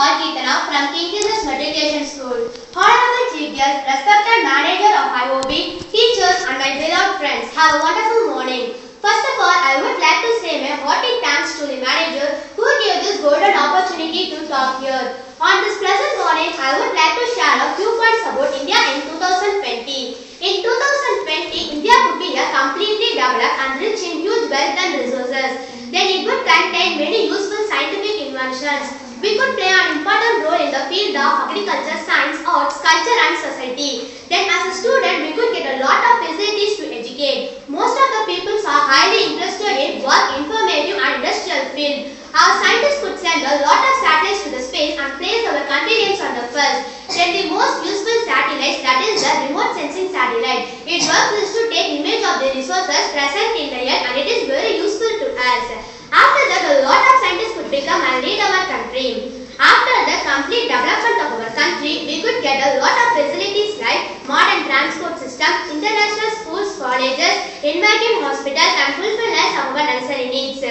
R. Keetana from King Jesus Matriculation School. Honorable Chief Guest, respected manager of IOB, teachers and my beloved friends, have a wonderful morning. First of all, I would like to say my hearty thanks to the manager who gave this golden opportunity to talk here. On this pleasant morning, I would like to share a few points about India in 2020. In 2020, India could be a completely developed and rich in huge wealth and resources. Then it would contain many useful scientific inventions. We could play an important role in the field of agriculture, science, arts, culture and society. Then as a student, we could get a lot of facilities to educate. Most of the people are highly interested in work, informative and industrial field. Our scientists could send a lot of satellites to the space and place our country names on the first. Then the most useful satellites, that is the remote sensing satellite. Its work is to take image of the resources present in the earth and it is very useful to us. After that, a lot of scientists could become and lead our country. After the complete development of our country, we could get a lot of facilities like modern transport system, international schools, colleges, innovative hospitals and fulfill our necessary needs.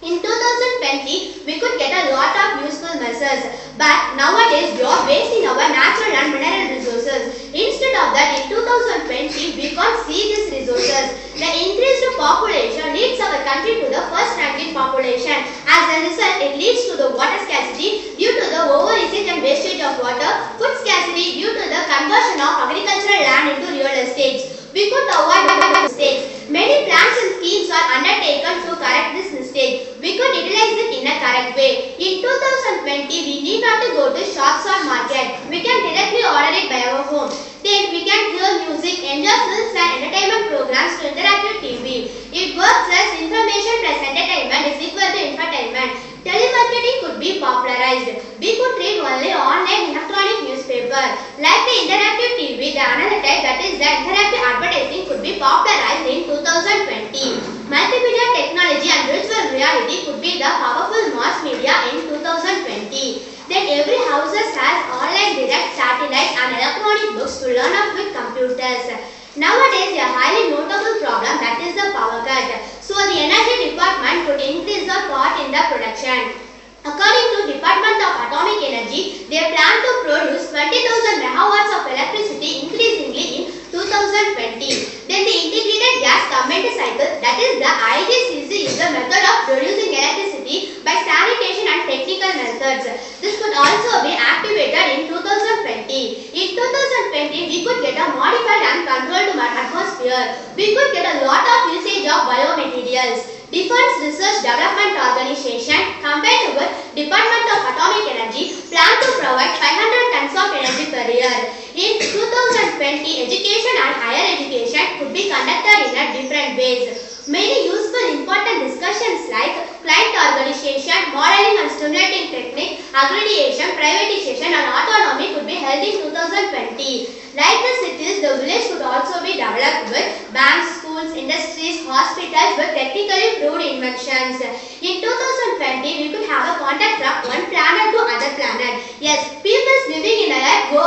In 2020, we could get a lot of useful measures, but nowadays we are wasting our natural and mineral resources. Instead of that, in 2020, we can't see these resources. The increased population leads our country to the first ranking population. As a result, it leads to the water scarcity due to the over-usage and wastage of water, food scarcity due to the conversion of agricultural land into real estate. We could avoid mistakes. Many plans and schemes are undertaken to correct this mistake. We could utilize it in a correct way. In 2020, we need not to go to shops or market. We can directly order it by our home. Then we can hear music, enjoy films and entertainment programs to interactive TV. It works as information plus entertainment is equal to infotainment. Telemarketing could be popularized. We could read only online electronic newspaper. Like the interactive TV, the analytic, that is the interactive advertising could be popularized in 2020. Multimedia technology and virtual reality could be the powerful mass media in 2020. Then every house has online direct satellites and electronic books to learn up with computers. Nowadays, a highly notable problem, that is the power cut. So the energy department could increase the part in the production. According to Department of Atomic Energy, they plan to produce 20,000 megawatts of electricity increasingly in 2020. Then the integrated gas combined cycle, that is the IGCC, is the method of producing electricity by sanitation and technical methods. This could also be activated in 2020. In 2020, we could get a modified and controlled atmosphere. We could get a lot of usage of biomaterials. Defense Research Development Organization, combined with Department of Atomic Energy, plan to provide 500 tons of energy per year. In 2020, education and higher education could be conducted in a different ways. Many useful important discussions like client organization, modeling and stimulating technique, accreditation, privatization and autonomy could be held in 2020. Like the cities, the village could also be developed with banks, schools, industries, hospitals with technically proved inventions. In 2020, we could have a contact from one planet to other planet. Yes, people living in a life go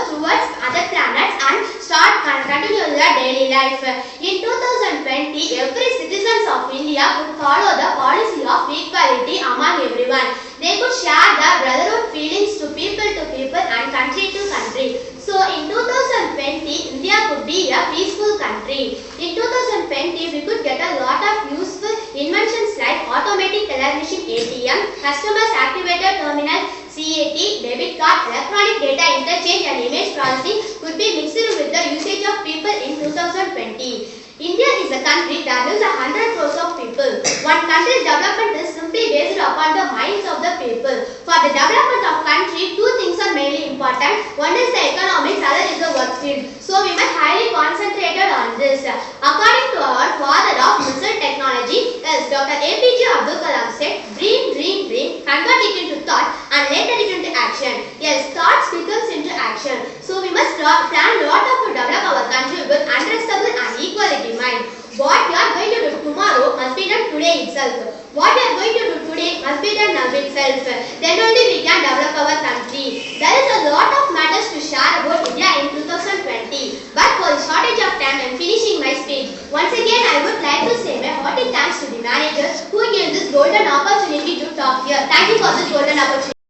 towards other planets and start continue their daily life. In 2020, every citizen of India could follow the policy of equality among everyone. They could share the brotherhood feelings to people and country to country. So in 2020, India could be a peaceful country. In 2020, we could get a lot of useful inventions like automatic teller machine ATM, customers activated terminal, CAT, debit card, electronic data interchange and image processing could be mixed with the usage of people in 2020. India is a country that has 100 crores of people. One country's development is simply based upon the minds of the people. For the development of country, two things are mainly important. One is the economics, other is the work field. So we must highly concentrated on this. According to our father of missile technology, as Dr. APJ Abdul Kalam said, dream, dream, dream, convert it into thought and later it into action. Yes, thoughts becomes into action. So we must plan a lot to develop our country with unrestable and equality mind. What you are going to do tomorrow must be done today itself. What you are going to do today must be done now itself. Then only we can develop our country. There is a lot of matters to share about India in 2020. But for the shortage of time, I am finishing my speech. Once again, I would like to say my hearty thanks to the managers who gave this golden opportunity to talk here. Thank you for this golden opportunity.